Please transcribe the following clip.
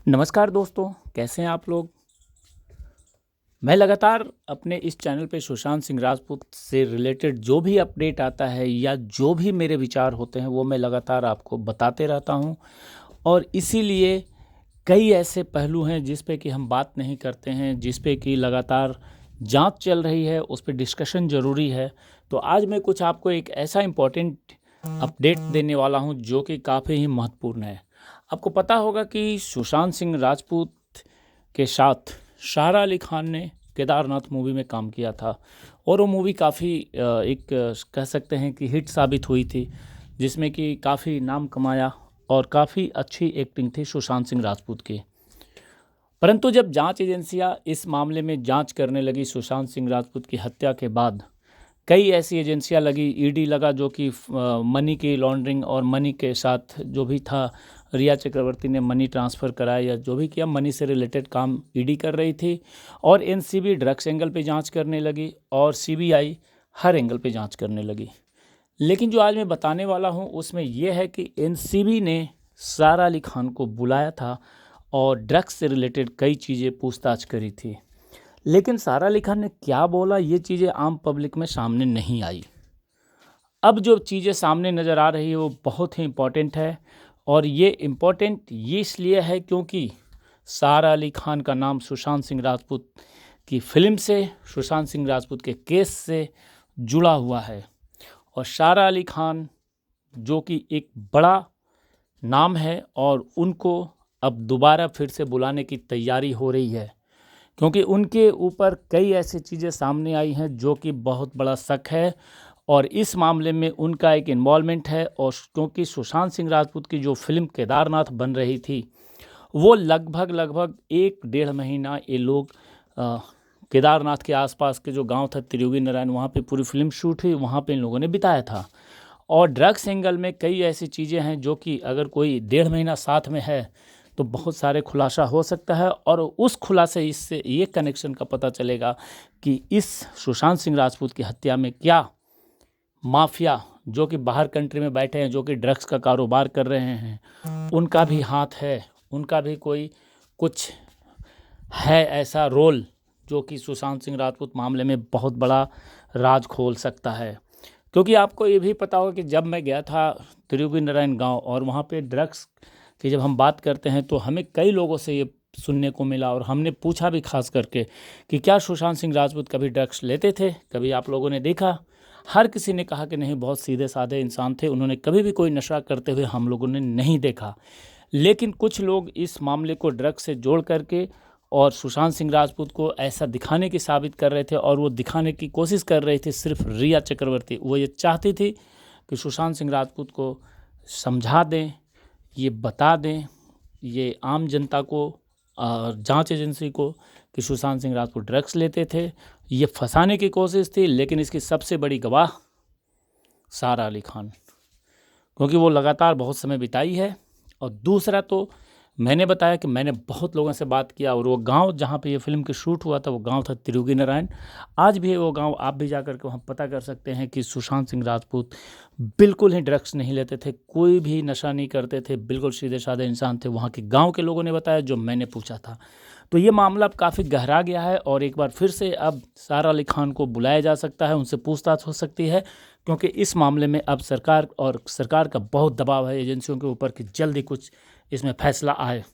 नमस्कार दोस्तों, कैसे हैं आप लोग। मैं लगातार अपने इस चैनल पे सुशांत सिंह राजपूत से रिलेटेड जो भी अपडेट आता है या जो भी मेरे विचार होते हैं वो मैं लगातार आपको बताते रहता हूं। और इसीलिए कई ऐसे पहलू हैं जिस पे कि हम बात नहीं करते हैं, जिस पे कि लगातार जांच चल रही है, उस पे डिस्कशन ज़रूरी है। तो आज मैं कुछ आपको एक ऐसा इम्पोर्टेंट अपडेट देने वाला हूं जो कि काफ़ी ही महत्वपूर्ण है। आपको पता होगा कि सुशांत सिंह राजपूत के साथ सारा अली खान ने केदारनाथ मूवी में काम किया था और वो मूवी काफ़ी कह सकते हैं कि हिट साबित हुई थी, जिसमें कि काफ़ी नाम कमाया और काफ़ी अच्छी एक्टिंग थी सुशांत सिंह राजपूत की। परंतु जब जांच एजेंसियां इस मामले में जांच करने लगी सुशांत सिंह राजपूत की हत्या के बाद, कई ऐसी एजेंसियां लगी, ईडी लगा जो कि मनी की लॉन्ड्रिंग और मनी के साथ जो भी था, रिया चक्रवर्ती ने मनी ट्रांसफ़र कराया या जो भी किया, मनी से रिलेटेड काम ईडी कर रही थी। और एनसीबी ड्रग्स एंगल पे जांच करने लगी और सीबीआई हर एंगल पे जांच करने लगी। लेकिन जो आज मैं बताने वाला हूं उसमें यह है कि एनसीबी ने सारा अली खान को बुलाया था और ड्रग्स से रिलेटेड कई चीज़ें पूछताछ करी थी। लेकिन सारा अली खान ने क्या बोला, ये चीज़ें आम पब्लिक में सामने नहीं आई। अब जो चीज़ें सामने नज़र आ रही है वो बहुत ही इम्पॉर्टेंट है। और ये इम्पॉर्टेंट ये इसलिए है क्योंकि सारा अली खान का नाम सुशांत सिंह राजपूत की फिल्म से, सुशांत सिंह राजपूत के केस से जुड़ा हुआ है। और सारा अली खान जो कि एक बड़ा नाम है और उनको अब दोबारा फिर से बुलाने की तैयारी हो रही है, क्योंकि उनके ऊपर कई ऐसी चीज़ें सामने आई हैं जो कि बहुत बड़ा शक है और इस मामले में उनका एक इन्वॉल्वमेंट है। और क्योंकि सुशांत सिंह राजपूत की जो फिल्म केदारनाथ बन रही थी वो लगभग 1-1.5 महीना ये लोग केदारनाथ के आसपास के जो गांव था त्रियोगी नारायण, वहाँ पे पूरी फिल्म शूट हुई, वहाँ पे इन लोगों ने बिताया था। और ड्रग्स एंगल में कई ऐसी चीज़ें हैं जो कि अगर कोई 1.5 महीना साथ में है तो बहुत सारे खुलासा हो सकता है। और उस खुलासे इससे ये कनेक्शन का पता चलेगा कि इस सुशांत सिंह राजपूत की हत्या में क्या माफिया जो कि बाहर कंट्री में बैठे हैं, जो कि ड्रग्स का कारोबार कर रहे हैं, उनका भी हाथ है, उनका भी कोई कुछ है ऐसा रोल जो कि सुशांत सिंह राजपूत मामले में बहुत बड़ा राज खोल सकता है। क्योंकि आपको ये भी पता होगा कि जब मैं गया था त्रियोगी नारायण गाँव और वहाँ पे ड्रग्स की जब हम बात करते हैं तो हमें कई लोगों से ये सुनने को मिला और हमने पूछा भी खास करके कि क्या सुशांत सिंह राजपूत कभी ड्रग्स लेते थे, कभी आप लोगों ने देखा। हर किसी ने कहा कि नहीं, बहुत सीधे साधे इंसान थे, उन्होंने कभी भी कोई नशा करते हुए हम लोगों ने नहीं देखा। लेकिन कुछ लोग इस मामले को ड्रग्स से जोड़ करके और सुशांत सिंह राजपूत को ऐसा दिखाने की साबित कर रहे थे और वो दिखाने की कोशिश कर रही थी सिर्फ रिया चक्रवर्ती। वो ये चाहती थी कि सुशांत सिंह राजपूत को समझा दें, ये बता दें ये आम जनता को, जांच एजेंसी को, कि सुशांत सिंह राजपूत ड्रग्स लेते थे। ये फंसाने की कोशिश थी। लेकिन इसकी सबसे बड़ी गवाह सारा अली खान, क्योंकि वो लगातार बहुत समय बिताई है। और दूसरा तो मैंने बताया कि मैंने बहुत लोगों से बात किया और वो गांव जहाँ पे ये फिल्म की शूट हुआ था वो गांव था त्रियोगी नारायण। आज भी वो गांव आप भी जा कर के वहाँ पता कर सकते हैं कि सुशांत सिंह राजपूत बिल्कुल ही ड्रग्स नहीं लेते थे, कोई भी नशा नहीं करते थे, बिल्कुल सीधे साधे इंसान थे, वहाँ के गाँव के लोगों ने बताया जो मैंने पूछा था। तो ये मामला अब काफ़ी गहरा गया है और एक बार फिर से अब सारा अली खान को बुलाया जा सकता है, उनसे पूछताछ हो सकती है, क्योंकि इस मामले में अब सरकार का बहुत दबाव है एजेंसियों के ऊपर कि जल्दी कुछ इसमें फैसला आए।